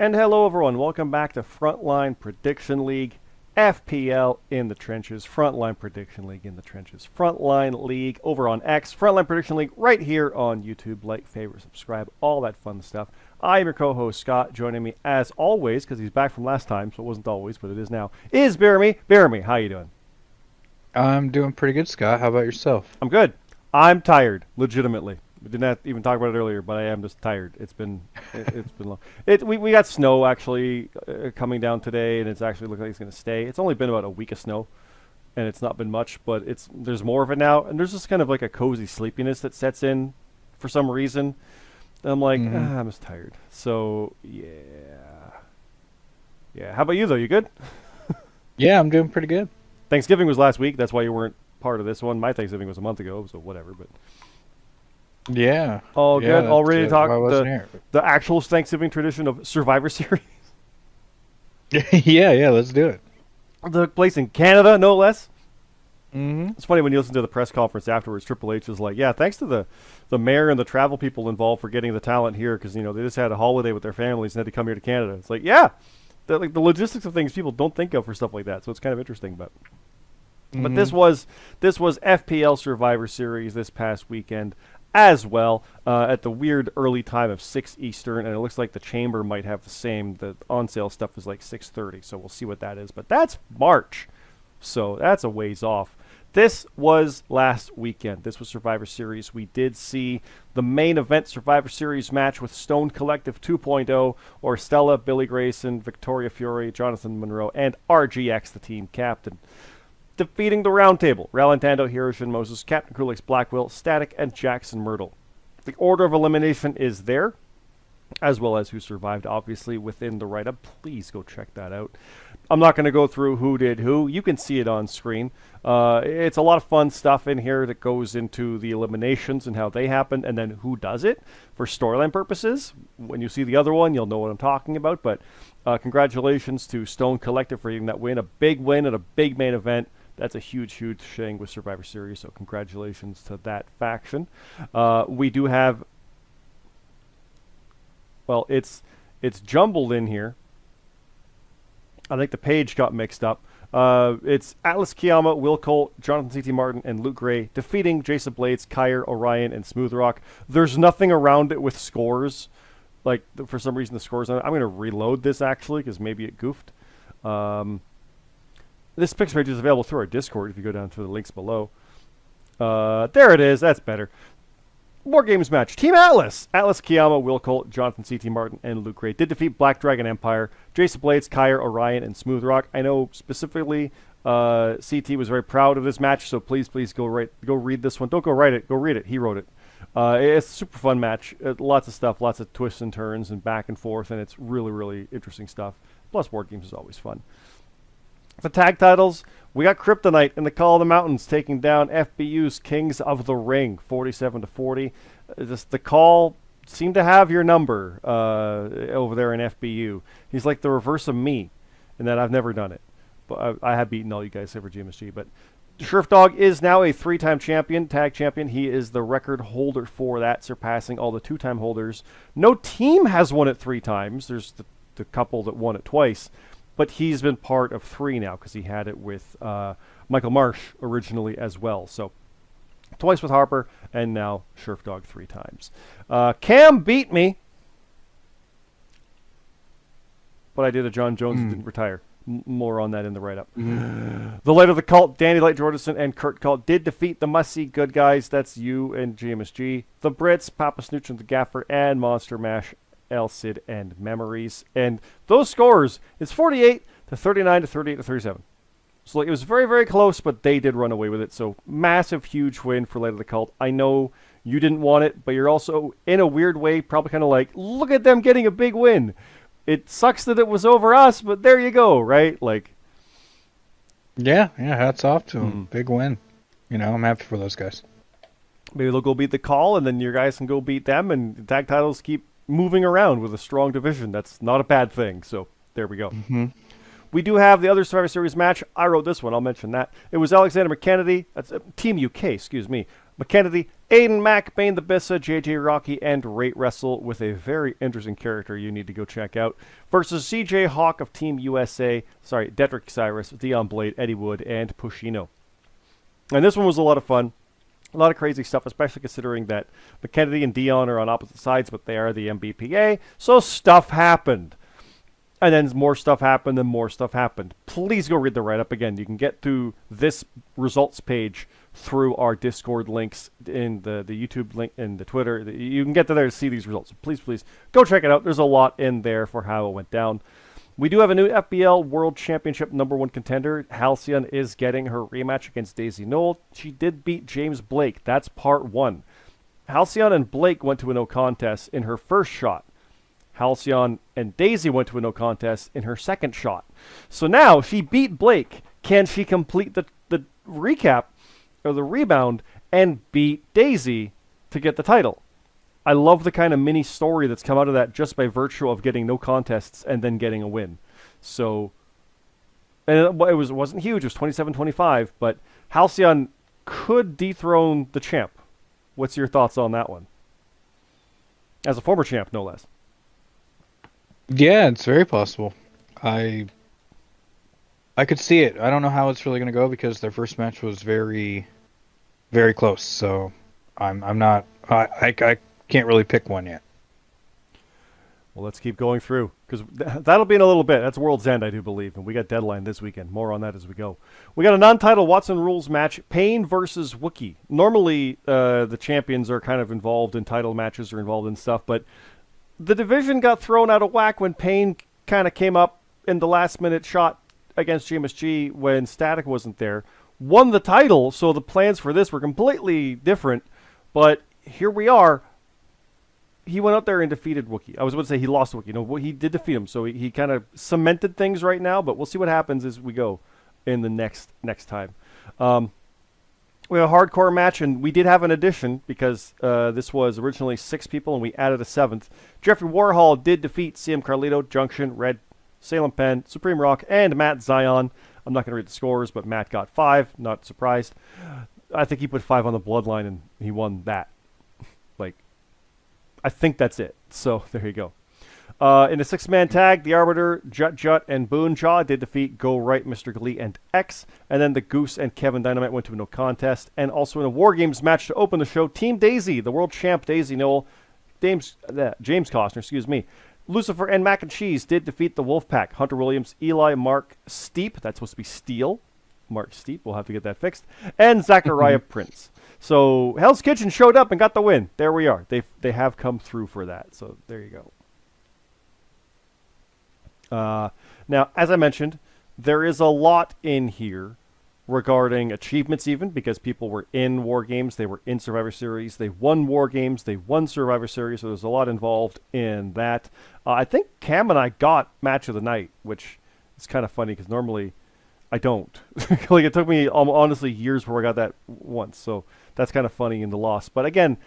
And hello, everyone. Welcome back to Frontline Prediction League, FPL in the trenches, Frontline Prediction League in the trenches, Frontline League over on X, Frontline Prediction League right here on YouTube. Like, favorite, subscribe, all that fun stuff. I'm your co-host, Scott. Joining me, as always, because he's back from last time, so it wasn't always, but it is now, is BeerMe. BeerMe, how you doing? I'm doing pretty good, Scott. How about yourself? I'm good. I'm tired, legitimately. We didn't have to even talk about it earlier, but I am just tired. It's been long. We got snow actually coming down today, and it's actually looking like it's going to stay. It's only been about a week of snow, and it's not been much, but there's more of it now, and there's just kind of like a cozy sleepiness that sets in for some reason. And I'm like, I'm just tired. So yeah. How about you though? You good? Yeah, I'm doing pretty good. Thanksgiving was last week. That's why you weren't part of this one. My Thanksgiving was a month ago, so whatever. But Yeah. all good. All ready to talk why I wasn't here. the actual Thanksgiving tradition of Survivor Series. Yeah, let's do it. Took place in Canada, no less. Mm-hmm. It's funny when you listen to the press conference afterwards. Triple H was like, "Yeah, thanks to the mayor and the travel people involved for getting the talent here, because they just had a holiday with their families and had to come here to Canada." It's like, yeah, the logistics of things people don't think of for stuff like that. So it's kind of interesting, but this was FPL Survivor Series this past weekend as well, at the weird early time of 6 Eastern, and it looks like the Chamber might have the same. The on-sale stuff is like 6:30, so we'll see what that is. But that's March, so that's a ways off. This was last weekend. This was Survivor Series. We did see the main event Survivor Series match with Stone Collective 2.0, or Stella, Billy Grayson, Victoria Fury, Jonathan Monroe, and RGX, the team captain, defeating the round table: Ralantando, Hiroshi Moses, Captain Krulix, Blackwell, Static, and Jackson Myrtle. The order of elimination is there, as well as who survived, obviously, within the write-up. Please go check that out. I'm not going to go through who did who. You can see it on screen. It's a lot of fun stuff in here that goes into the eliminations and how they happen, and then who does it for storyline purposes. When you see the other one, you'll know what I'm talking about. But congratulations to Stone Collective for getting that win. A big win at a big main event. That's a huge thing with Survivor Series, so congratulations to that faction. We do have... Well, it's jumbled in here. I think the page got mixed up. It's Atlas Kiyama, Will Colt, Jonathan C.T. Martin, and Luke Gray defeating Jason Blades, Kyer, Orion, and Smooth Rock. There's nothing around it with scores. Like, for some reason, the scores... I'm going to reload this, actually, because maybe it goofed. This picture page is available through our Discord if you go down to the links below. There it is. That's better. War Games match. Team Atlas. Atlas Kiyama, Will Colt, Jonathan C.T. Martin, and Luke Gray did defeat Black Dragon Empire, Jason Blades, Kyer, Orion, and Smooth Rock. I know specifically CT was very proud of this match, so please go read this one. Don't go write it. Go read it. He wrote it. It's a super fun match. Lots of stuff, lots of twists and turns and back and forth, and it's really interesting stuff. Plus, War Games is always fun. The tag titles, we got Kryptonite in the Call of the Mountains taking down FBU's Kings of the Ring, 47-40. The Call seemed to have your number over there in FBU. He's like the reverse of me, in that I've never done it. But I have beaten all you guys over GMSG. But Sheriff Dog is now a 3-time champion, tag champion. He is the record holder for that, surpassing all the 2-time holders. No team has won it 3 times. There's the couple that won it twice. But he's been part of 3 now, because he had it with Michael Marsh originally as well. So twice with Harper, and now Sheriff Dog 3 times. Cam beat me, but I did a John Jones that didn't retire. More on that in the write-up. The Light of the Cult, Danny Light Jordison, and Kurt Cult did defeat the must-see good guys. That's you and GMSG. The Brits, Papa Snooch and the Gaffer, and Monster Mash, El Cid, and Memories. And those scores is 48-39 to 38-37. So like, it was very close, but they did run away with it. So massive, huge win for Light of the Cult. I know you didn't want it, but you're also, in a weird way, probably kind of like, look at them getting a big win. It sucks that it was over us, but there you go, right? Like, Yeah, hats off to them. Big win. I'm happy for those guys. Maybe they'll go beat the Call, and then your guys can go beat them, and the tag titles keep moving around with a strong division. That's not a bad thing. So there we go. We do have the other Survivor Series match. I wrote this one. I'll mention that. It was Alexander McKennedy. That's Team UK, excuse me. McKennedy, Aiden Mack, Bane the Bissa, JJ Rocky, and Rate Wrestle with a very interesting character you need to go check out. Versus CJ Hawk of Team USA, Dedrick Cyrus, Dion Blade, Eddie Wood, and Pushino. And this one was a lot of fun. A lot of crazy stuff, especially considering that McKennedy and Dion are on opposite sides, but they are the MBPA, so stuff happened. And then more stuff happened, and more stuff happened. Please go read the write-up. Again, you can get to this results page through our Discord links in the YouTube link and the Twitter. You can get to there to see these results. Please go check it out. There's a lot in there for how it went down. We do have a new FPL World Championship #1 contender. Halcyon is getting her rematch against Daisy Knoll. She did beat James Blake. That's part 1. Halcyon and Blake went to a no contest in her first shot. Halcyon and Daisy went to a no contest in her second shot. So now she beat Blake. Can she complete the recap or the rebound and beat Daisy to get the title? I love the kind of mini story that's come out of that just by virtue of getting no contests and then getting a win. So, and it wasn't huge. It was 27-25, but Halcyon could dethrone the champ. What's your thoughts on that one? As a former champ, no less. Yeah, it's very possible. I could see it. I don't know how it's really going to go because their first match was very, very close. So I'm not. I can't really pick one yet. Well, let's keep going through because that'll be in a little bit. That's World's End, I do believe, and we got Deadline this weekend. More on that as we go. We got a non-title Watson Rules match: Payne versus Wookie. Normally, the champions are kind of involved in title matches or involved in stuff, but the division got thrown out of whack when Payne kind of came up in the last-minute shot against James G when Static wasn't there. Won the title, so the plans for this were completely different. But here we are. He went out there and defeated Wookie. I was about to say he lost Wookie. No, he did defeat him, so he kind of cemented things right now, but we'll see what happens as we go in the next time. We have a hardcore match, and we did have an addition because this was originally 6 people, and we added a 7th. Jeffrey Warhol did defeat CM Carlito, Junction, Red, Salem Penn, Supreme Rock, and Matt Zion. I'm not going to read the scores, but Matt got 5. Not surprised. I think he put 5 on the Bloodline, and he won that. I think that's it. So there you go. In a 6-man tag, the Arbiter, Jut, and Boonjaw did defeat Go Right, Mr. Glee, and X. And then the Goose and Kevin Dynamite went to a no contest. And also in a War Games match to open the show, Team Daisy, the world champ Daisy Knoll, James Costner, Lucifer and Mac and Cheese did defeat the Wolfpack. Hunter Williams, Eli, Mark Steep, that's supposed to be Steele. Mark Steep, we'll have to get that fixed. And Zachariah Prince. So Hell's Kitchen showed up and got the win. There we are. They have come through for that. So there you go. Now, as I mentioned, there is a lot in here regarding achievements even because people were in War Games. They were in Survivor Series. They won War Games. They won Survivor Series. So there's a lot involved in that. I think Cam and I got Match of the Night, which is kind of funny because normally I don't. Like it took me honestly years before I got that once. So that's kind of funny in the loss. But again,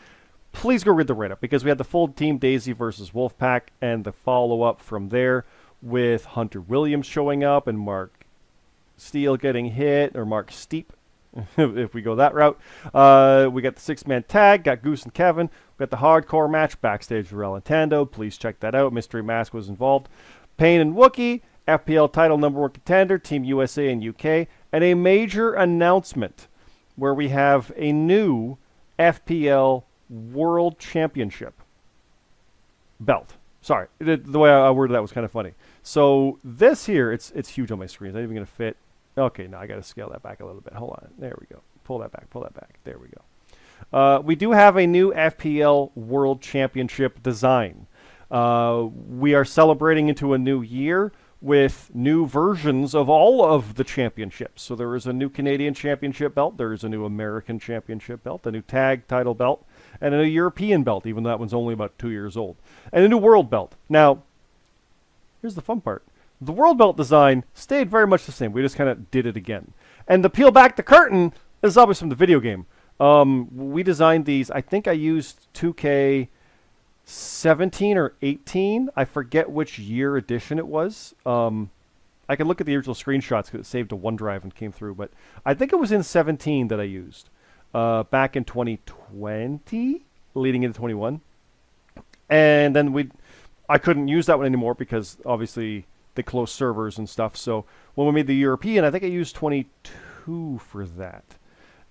please go read the write-up because we had the full Team Daisy versus Wolfpack and the follow-up from there with Hunter Williams showing up and Mark Steele getting hit, or Mark Steep, if we go that route. We got the 6-man tag, got Goose and Kevin. We got the hardcore match backstage with Relantando. Please check that out. Mystery Mask was involved. Payne and Wookie, FPL title #1 contender, Team USA and UK, and a major announcement where we have a new FPL World Championship belt. Sorry, the way I worded that was kind of funny. So this here, it's huge on my screen. It's not even going to fit. Okay, now I got to scale that back a little bit. Hold on. There we go. Pull that back. There we go. We do have a new FPL World Championship design. We are celebrating into a new year with new versions of all of the championships. So there is a new Canadian Championship belt, there is a new American Championship belt, a new tag title belt, and a new European belt, even though that one's only about 2 years old, and a new world belt. Now, here's the fun part. The world belt design stayed very much the same. We just kind of did it again. And to peel back the curtain, this is obviously from the video game. We designed these, I think I used 2K 17 or 18. I forget which year edition it was. I can look at the original screenshots because it saved to OneDrive and came through, but I think it was in 17 that I used. back in 2020, leading into 21. And then I couldn't use that one anymore because obviously they closed servers and stuff. So when we made the European, I think I used 22 for that.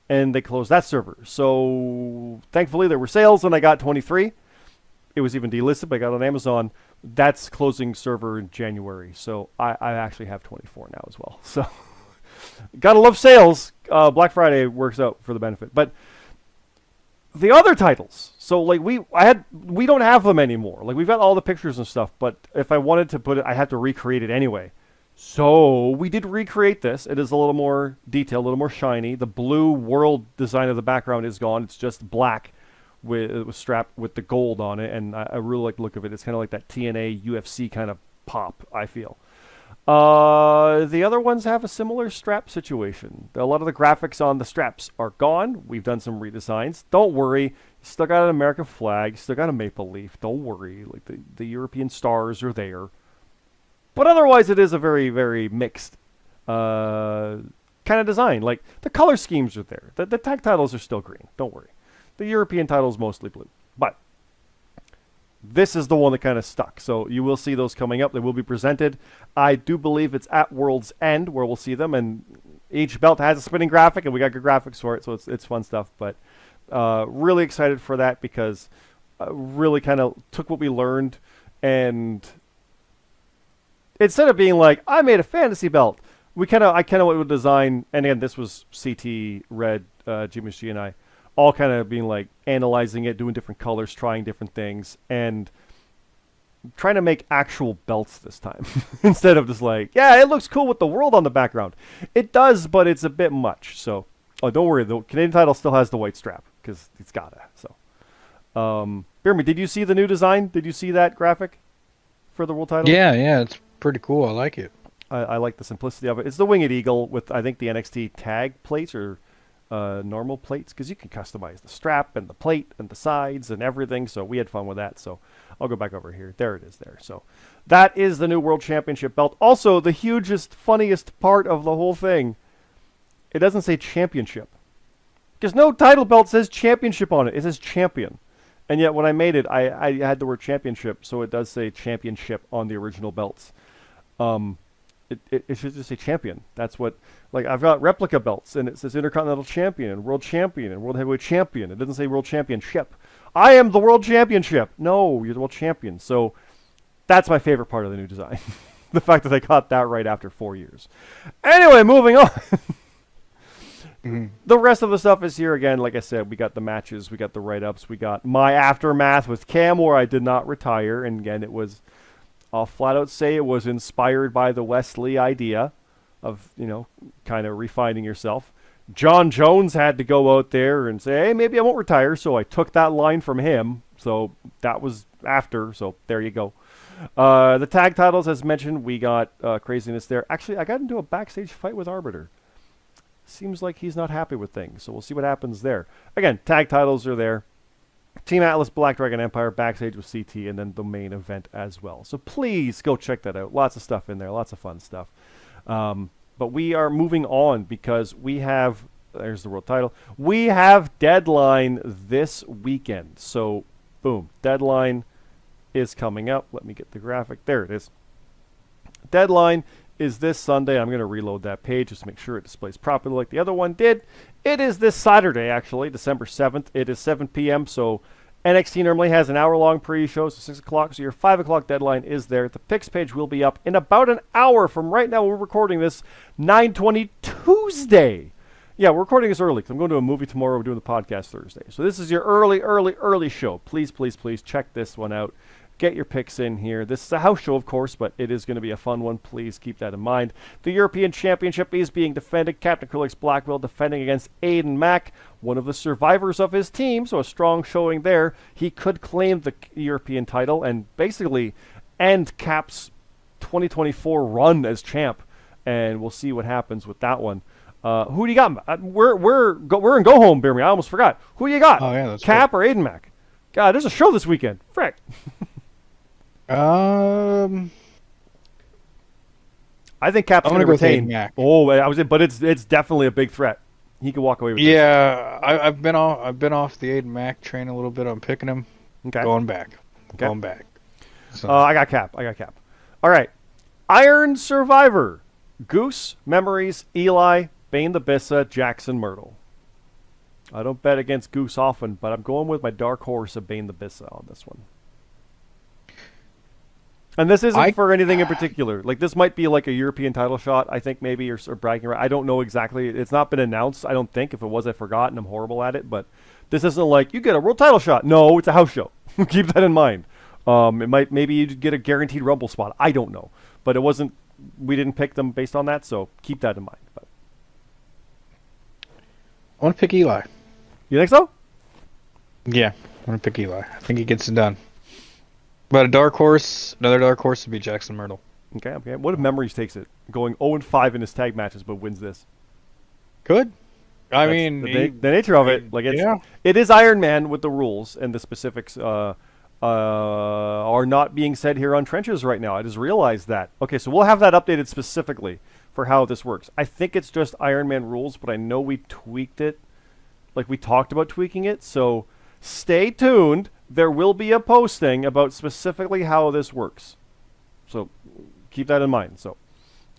And they closed that server. So thankfully there were sales and I got 23. It was even delisted, but I got it on Amazon. That's closing server in January. So I actually have 24 now as well. So gotta love sales. Black Friday works out for the benefit. But the other titles, so like we don't have them anymore. Like we've got all the pictures and stuff, but if I wanted to put it, I had to recreate it anyway. So we did recreate this. It is a little more detailed, a little more shiny. The blue world design of the background is gone. It's just black with strapped with the gold on it, and I really like the look of it. It's kind of like that TNA UFC kind of pop, I feel. The other ones have a similar strap situation. A lot of the graphics on the straps are gone. We've done some redesigns. Don't worry. You still got an American flag. Still got a maple leaf. Don't worry. Like the European stars are there. But otherwise, it is a very, very mixed kind of design. Like the color schemes are there. The tag titles are still green. Don't worry. The European title is mostly blue. But this is the one that kind of stuck. So you will see those coming up. They will be presented. I do believe it's at World's End where we'll see them. And each belt has a spinning graphic, and we got good graphics for it. So it's fun stuff. But really excited for that because really kind of took what we learned. And instead of being like, I made a fantasy belt, I kind of went with design. And again, this was CT, Red, Jimmy G, and I. All kind of being like analyzing it, doing different colors, trying different things, and trying to make actual belts this time instead of just like, yeah, it looks cool with the world on the background. It does, but it's a bit much. So, don't worry, the Canadian title still has the white strap because it's gotta. So, BeerMe, did you see the new design? Did you see that graphic for the world title? Yeah, it's pretty cool. I like it. I like the simplicity of it. It's the winged eagle with I think the NXT tag plates or normal plates, because you can customize the strap and the plate and the sides and everything. So we had fun with that. So I'll go back over here. There it is there. So that is the new World Championship belt. Also, the hugest, funniest part of the whole thing, it doesn't say championship. Because no title belt says championship on it. It says champion. And yet when I made it, I had the word championship, so it does say championship on the original belts. It should just say champion. That's what, like, I've got replica belts, and it says Intercontinental Champion, and World Champion, and World Heavyweight Champion. It doesn't say World Championship. I am the World Championship. No, you're the World Champion. So that's my favorite part of the new design. The fact that they got that right after 4 years. Anyway, moving on. The rest of the stuff is here again. Like I said, we got the matches, we got the write-ups, we got my aftermath with Cam, where I did not retire, and again, it was... I'll flat out say it was inspired by the Wesley idea of, kind of refining yourself. John Jones had to go out there and say, hey, maybe I won't retire. So I took that line from him. So that was after. So there you go. The tag titles, as mentioned, we got craziness there. Actually, I got into a backstage fight with Arbiter. Seems like he's not happy with things. So we'll see what happens there. Again, tag titles are there. Team Atlas, Black Dragon Empire, backstage with CT, and then the main event as well. So please go check that out. Lots of stuff in there, lots of fun stuff. But we are moving on because we have, there's the world title, we have Deadline this weekend. So, boom, Deadline is coming up. Let me get the graphic. There it is. Deadline is this Sunday. I'm going to reload that page just to make sure it displays properly like the other one did. It is this Saturday, actually, December 7th. It is 7 p.m., so NXT normally has an hour-long pre-show, so 6 o'clock, so your 5 o'clock deadline is there. The picks page will be up in about an hour from right now. We're recording this 9/20 Tuesday. Yeah, we're recording this early because I'm going to a movie tomorrow. We're doing the podcast Thursday. So this is your early show. Please, please, please check this one out. Get your picks in here. This is a house show, of course, but it is going to be a fun one. Please keep that in mind. The European Championship is being defended. Captain Acrylic's Blackwell defending against Aiden Mack, one of the survivors of his team, so a strong showing there. He could claim the European title and basically end Cap's 2024 run as champ, and we'll see what happens with that one. Who do you got? We're in Go Home, BeerMe. I almost forgot. Who do you got? Oh, yeah, that's Cap or Aiden Mack? God, there's a show this weekend. Frick. I think Cap's going to retain. Mac. Oh, but it's definitely a big threat. He could walk away with this. Yeah, I've been off the Aiden Mack train a little bit. I'm picking him. Okay. Going back. Okay. Going back. So. I got Cap. All right. Iron Survivor. Goose, Memories, Eli, Bane the Bissa, Jackson Myrtle. I don't bet against Goose often, but I'm going with my dark horse of Bane the Bissa on this one. And this isn't for anything in particular. Like, this might be like a European title shot, I think, maybe, or bragging right. I don't know exactly. It's not been announced, I don't think. If it was, I forgot, and I'm horrible at it. But this isn't like, you get a world title shot. No, it's a house show. Keep that in mind. Maybe you get a guaranteed Rumble spot. I don't know. But it wasn't, we didn't pick them based on that, so keep that in mind. But I want to pick Eli. you think so? Yeah, I want to pick Eli. I think he gets it done. But another dark horse would be Jackson Myrtle. Okay. What if Memories takes it? Going 0-5 in his tag matches, but wins this. Good. I That's mean, the nature of it. Like it is Iron Man with the rules, and the specifics are not being said here on Trenches right now. I just realized that. Okay, so we'll have that updated specifically for how this works. I think it's just Iron Man rules, but I know we tweaked it. Like, we talked about tweaking it, so stay tuned. There will be a posting about specifically how this works. So keep that in mind. So,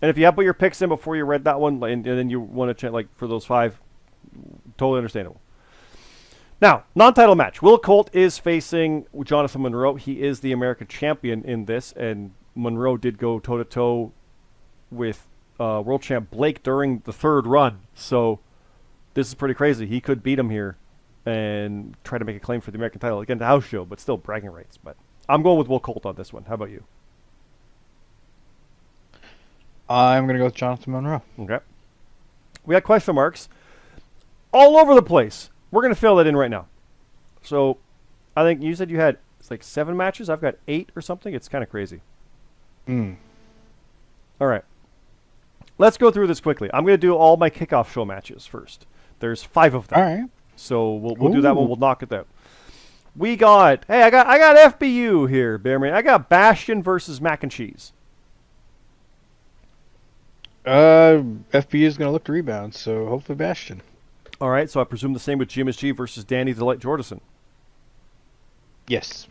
and if you have put your picks in before you read that one, and then you want to check, like, for those 5, totally understandable. Now, non-title match. Will Colt is facing Jonathan Monroe. He is the American champion in this, and Monroe did go toe-to-toe with world champ Blake during the 3rd run. So this is pretty crazy. He could beat him here and try to make a claim for the American title. Again, the house show, but still bragging rights. But I'm going with Will Colt on this one. How about you? I'm going to go with Jonathan Monroe. Okay. We got question marks all over the place. We're going to fill that in right now. So I think you said you had, it's like 7 matches. I've got 8 or something. It's kind of crazy. Mm. All right. Let's go through this quickly. I'm going to do all my kickoff show matches first. There's 5 of them. All right. So we'll do that one. We'll knock it out. We got, hey, I got FBU here, BeerMe. I got Bastion versus Mac and Cheese. FBU is going to look to rebound, so hopefully Bastion. All right, so I presume the same with GMSG versus Danny the Light Jordison. Yes.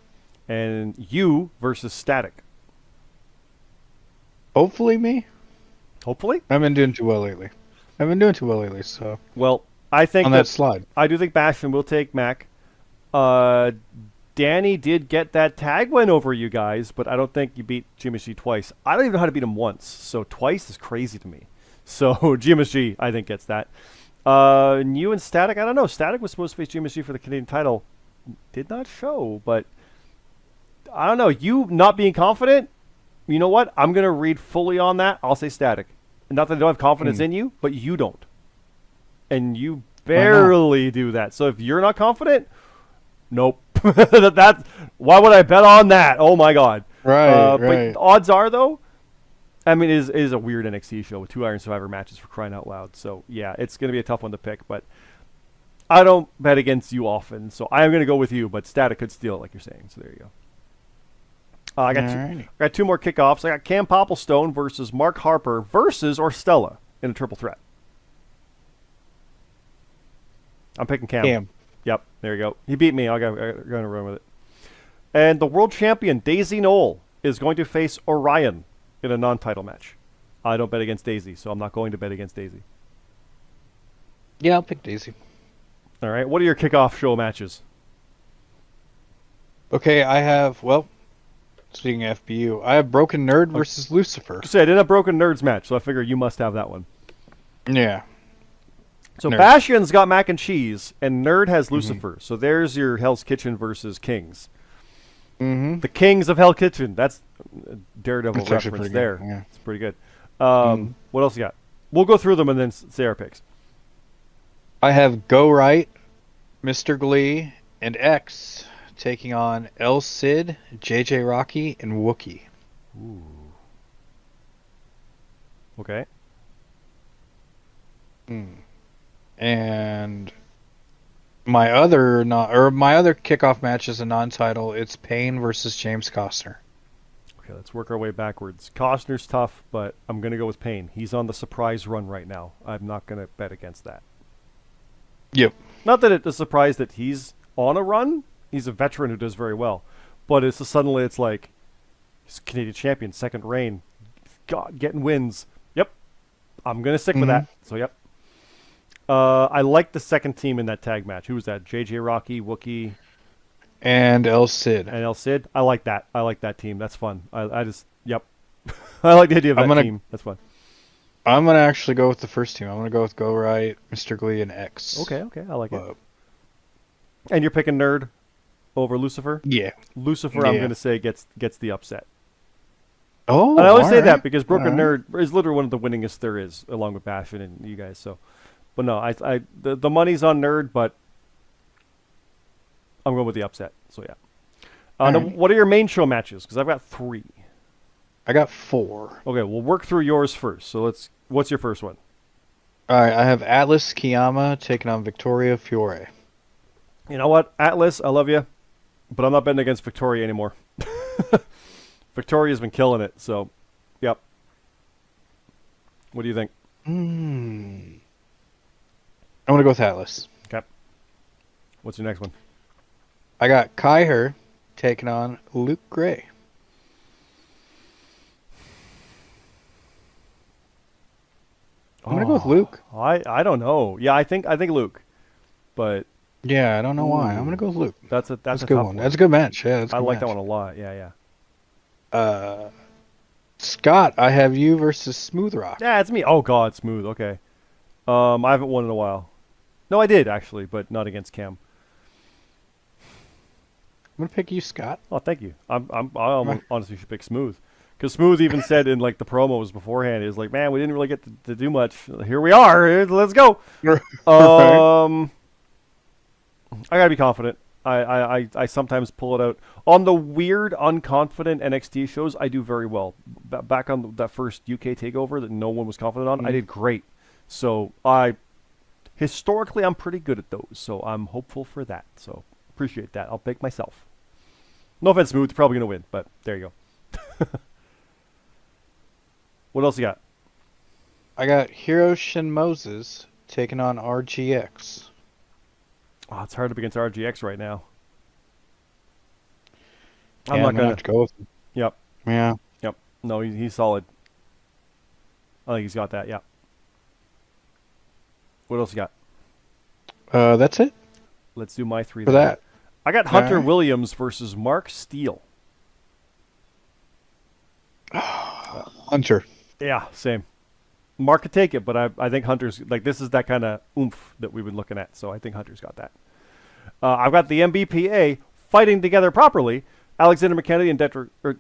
And you versus Static. Hopefully me. Hopefully? I've been doing too well lately, so. Well, I think on that slide. I do think Bastion will take Mac. Danny did get that tag win over you guys, but I don't think you beat GMSG twice. I don't even know how to beat him once, so twice is crazy to me. So GMSG, I think, gets that. And you and Static, I don't know. Static was supposed to face GMSG for the Canadian title. Did not show, but I don't know. You not being confident, you know what? I'm going to read fully on that. I'll say Static. Not that I don't have confidence in you, but you don't. And you barely do that. So if you're not confident, nope. That's why would I bet on that? Oh my God. Right. But odds are, though, I mean, it is a weird NXT show with 2 Iron Survivor matches, for crying out loud. So yeah, it's going to be a tough one to pick. But I don't bet against you often, so I'm going to go with you. But Static could steal it, like you're saying. So there you go. I got 2 more kickoffs. I got Cam Popplestone versus Mark Harper versus Orstella in a triple threat. I'm picking Cam. Yep, there you go. He beat me. I'm going to run with it. And the world champion, Daisy Knoll, is going to face Orion in a non-title match. I don't bet against Daisy, so I'm not going to bet against Daisy. Yeah, I'll pick Daisy. All right, what are your kickoff show matches? Okay, I have, well, speaking of FBU, I have Broken Nerd versus Lucifer. I didn't have Broken Nerds match, so I figure you must have that one. Yeah. So Nerd. Bastion's got Mac and Cheese, and Nerd has Lucifer. So there's your Hell's Kitchen versus Kings. Mm-hmm. The Kings of Hell Kitchen. That's a Daredevil That's reference there. Yeah. It's pretty good. What else you got? We'll go through them and then say our picks. I have Go Right, Mr. Glee, and X taking on El Cid, JJ Rocky, and Wookie. Ooh. Okay. And my other kickoff match is a non-title. It's Payne versus James Costner. Okay, let's work our way backwards. Costner's tough, but I'm going to go with Payne. He's on the surprise run right now. I'm not going to bet against that. Yep. Not that it's a surprise that he's on a run. He's a veteran who does very well. But it's just suddenly it's like, he's Canadian champion, second reign. God, getting wins. Yep. I'm going to stick with that. So, yep. I like the second team in that tag match. Who was that? JJ Rocky, Wookie, And El Cid. and El Cid. I like that. I like that team. That's fun. I just, yep. I like the idea of that team. That's fun. I'm gonna actually go with the first team. I'm gonna go with Go Right, Mr. Glee, and X. Okay. I like it. And you're picking Nerd over Lucifer? Yeah. Lucifer, I'm going to say, gets the upset. Oh, And I always say that alright. because Broken Alright. Nerd is literally one of the winningest there is, along with Bastion and you guys. So, but no, the money's on Nerd, but I'm going with the upset. So yeah. Now, Alright. what are your main show matches? Because I've got 3. I got 4. Okay, we'll work through yours first. So what's your first one? Alright, I have Atlas Kiyama taking on Victoria Fiore. You know what, Atlas, I love you, but I'm not betting against Victoria anymore. Victoria's been killing it. So, yep. What do you think? I'm gonna go with Atlas. Okay. What's your next one? I got Kai taking on Luke Gray. I'm gonna go with Luke. I don't know. Yeah, I think Luke, but Yeah, I don't know why. I'm gonna go with Luke. that's a That's a tough good one. That's a good match. Yeah, that's a I good like that match. one a lot. Yeah. Scott, I have you versus Smooth Rock. Yeah, it's me. Oh God, Smooth. Okay. I haven't won in a while. No, I did actually, but not against Cam. I'm gonna pick you, Scott. Oh, thank you. I honestly should pick Smooth, because Smooth even said in like the promos beforehand, is like, man, we didn't really get to do much. Here we are. Let's go. I gotta be confident. I sometimes pull it out on the weird, unconfident NXT shows. I do very well. Back on that first UK takeover that no one was confident on, I did great. So historically, I'm pretty good at those. So I'm hopeful for that. So appreciate that. I'll pick myself. No offense, Smooth. You're probably gonna win, but there you go. What else you got? I got Hiroshi Moses taking on RGX. Oh, it's hard to against RGX right now. Yeah, I'm not gonna. have to go with him. Yep. Yeah. Yep. No, he's solid. I think he's got that. Yeah. What else you got? That's it Let's do my 3 for then. that. I got Hunter Alright. Williams versus Mark Steele. Hunter. Yeah, same. Mark could take it, but I think Hunter's like this is that kind of oomph that we've been looking at. So I think Hunter's got that. I've got the MBPA fighting together properly. Alexander McKennedy and Detrick, or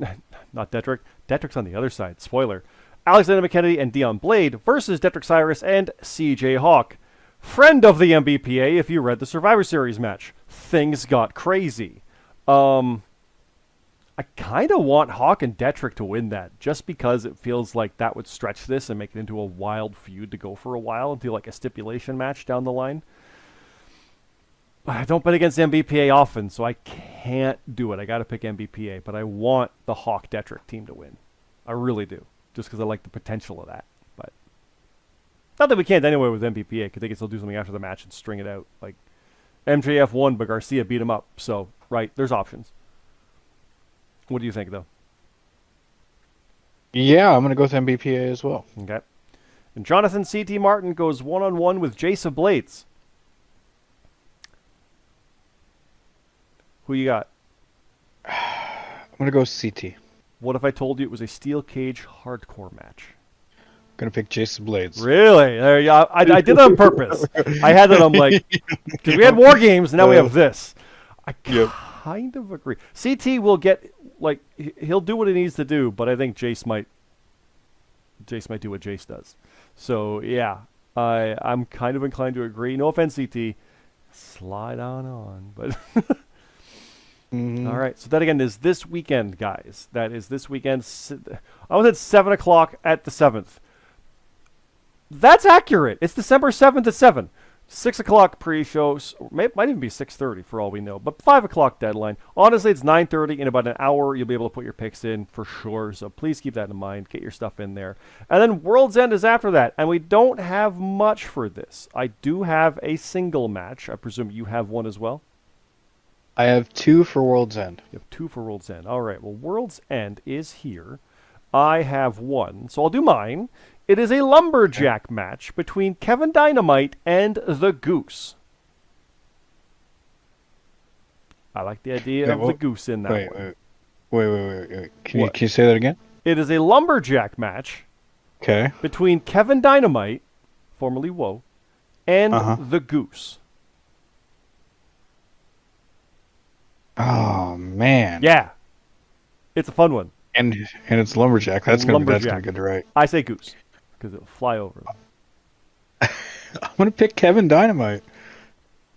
not Detrick. Detrick's on the other side. Spoiler. Alexander McKennedy and Dion Blade versus Detrick Cyrus and CJ Hawk. Friend of the MBPA, if you read the Survivor Series match. Things got crazy. I kind of want Hawk and Detrick to win that, just because it feels like that would stretch this and make it into a wild feud to go for a while, into like a stipulation match down the line. But I don't bet against MBPA often, so I can't do it. I got to pick MBPA, but I want the Hawk Detrick team to win. I really do, just because I like the potential of that. But not that we can't anyway with MBPA, because they can still do something after the match and string it out. Like MJF won, but Garcia beat him up. So right, there's options. What do you think, though? Yeah, I'm gonna go with MBPA as well. Okay. And Jonathan C.T. Martin goes one-on-one with Jason Blades. Who you got? I'm gonna go CT. What if I told you it was a steel cage hardcore match? Gonna pick Jason Blades. Really? There you go. I did that on purpose. I had that on like, because we had War Games, and now we have this. I kind of agree. CT will get, like, he'll do what he needs to do, but I think Jace might do what Jace does. So, yeah, I'm kind of inclined to agree. No offense, CT. Slide on. But all right. So that, again, is this weekend, guys. That is this weekend. I was at 7 o'clock at the 7th. That's accurate. It's December 7th at 7. 6 o'clock pre-show, might even be 6:30 for all we know, but 5 o'clock deadline. Honestly, it's 9:30. In about an hour, you'll be able to put your picks in for sure, so please keep that in mind. Get your stuff in there. And then World's End is after that, and we don't have much for this. I do have a single match. I presume you have one as well? I have 2 for World's End. You have 2 for World's End. All right, well, World's End is here. I have 1, so I'll do mine. It is a lumberjack match between Kevin Dynamite and the Goose. I like the idea of the Goose in that one. Wait. Can you say that again? It is a lumberjack match between Kevin Dynamite, formerly Woe, and the Goose. Oh, man. Yeah. It's a fun one. And it's lumberjack. That's gonna be good to write. I say Goose because it'll fly over. I'm gonna pick Kevin Dynamite.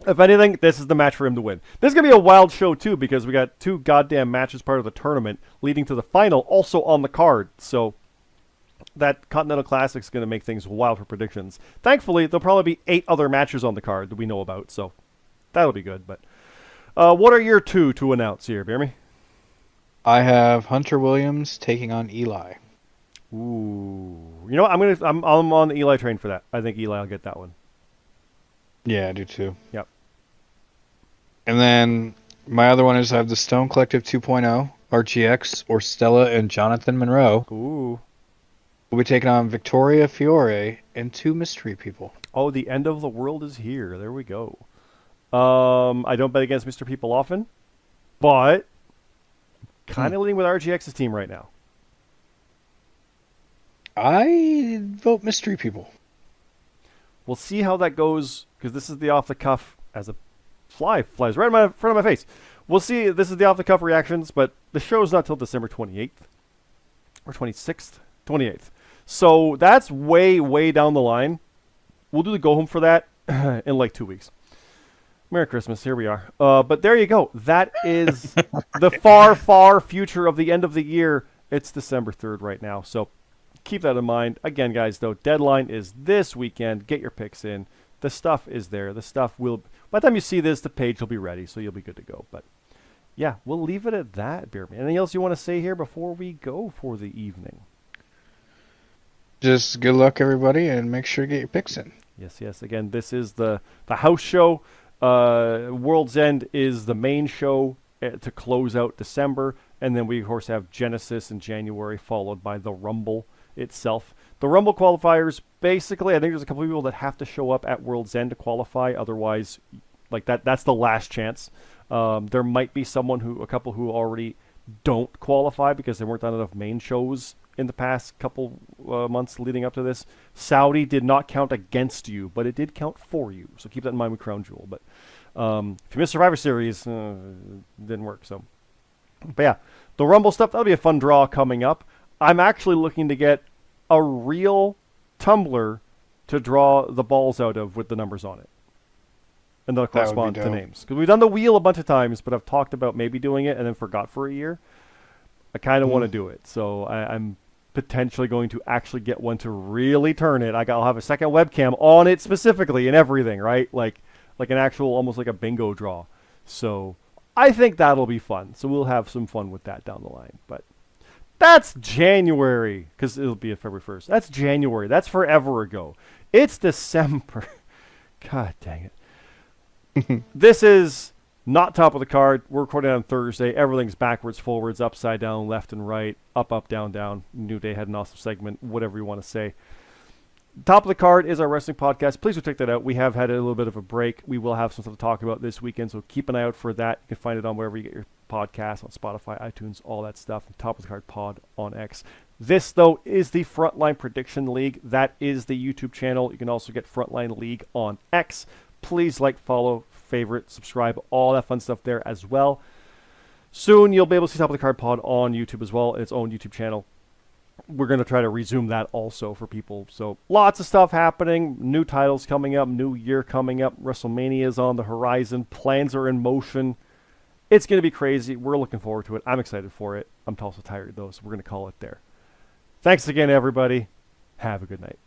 If anything, this is the match for him to win. This is gonna be a wild show too because we got 2 goddamn matches part of the tournament leading to the final also on the card. So that Continental Classic is gonna make things wild for predictions. Thankfully, there'll probably be 8 other matches on the card that we know about, so that'll be good. But what are your 2 to announce here, BeerMe? I have Hunter Williams taking on Eli. Ooh, you know what? I'm on the Eli train for that. I think Eli will get that one. Yeah, I do too. Yep. And then my other one is I have the Stone Collective 2.0, RGX, or Stella and Jonathan Monroe. Ooh. We'll be taking on Victoria Fiore and 2 mystery people. Oh, the end of the world is here. There we go. I don't bet against Mr. People often, but kind of leaning with RGX's team right now. I vote mystery people. We'll see how that goes because this is the off the cuff as a fly flies right in front of my face. We'll see. This is the off the cuff reactions, but the show's not till December 28th or 26th, 28th. So that's way down the line. We'll do the go home for that in like 2 weeks. Merry Christmas. Here we are. But there you go. That is the far future of the end of the year. It's December 3rd right now. So keep that in mind. Again, guys, though, deadline is this weekend. Get your picks in. The stuff is there. The stuff will... By the time you see this, the page will be ready, so you'll be good to go. But, yeah, we'll leave it at that, BeerMe. Anything else you want to say here before we go for the evening? Just good luck, everybody, and make sure to get your picks in. Yes. Again, this is the house show. World's End is the main show to close out December, and then we of course have Genesis in January, followed by the Rumble itself. The Rumble qualifiers, basically, I think there's a couple of people that have to show up at World's End to qualify. Otherwise, like that's the last chance. There might be a couple who already don't qualify because there weren't enough main shows in the past couple months leading up to this. Saudi did not count against you, but it did count for you. So keep that in mind with Crown Jewel. But if you missed Survivor Series, it didn't work. So, but yeah, the Rumble stuff, that'll be a fun draw coming up. I'm actually looking to get a real tumbler to draw the balls out of with the numbers on it. And they'll correspond to names. Because we've done the wheel a bunch of times, but I've talked about maybe doing it and then forgot for a year. I kind of want to do it. So I'm potentially going to actually get one to really turn it. I'll have a second webcam on it specifically and everything, right? Like an actual, almost like a bingo draw. So I think that'll be fun. So we'll have some fun with that down the line. But that's January, because it'll be February 1st. That's January. That's forever ago. It's December. God dang it. This is not top of the card. We're recording on Thursday. Everything's backwards, forwards, upside down, left and right, up, down, down. New Day had an awesome segment, whatever you want to say. Top of the card is our wrestling podcast. Please go check that out. We have had a little bit of a break. We will have some stuff to talk about this weekend, so keep an eye out for that. You can find it on wherever you get your podcasts, on Spotify, iTunes, all that stuff. Top of the card pod on X. This, though, is the Frontline Prediction League. That is the YouTube channel. You can also get Frontline League on X. Please like, follow, favorite, subscribe, all that fun stuff there as well. Soon you'll be able to see Top of the Card Pod on YouTube as well, its own YouTube channel. We're going to try to resume that also for people. So lots of stuff happening, new titles coming up, new year coming up, WrestleMania is on the horizon, plans are in motion. It's going to be crazy. We're looking forward to it. I'm excited for it. I'm also tired though, so we're going to call it there. Thanks again, everybody. Have a good night.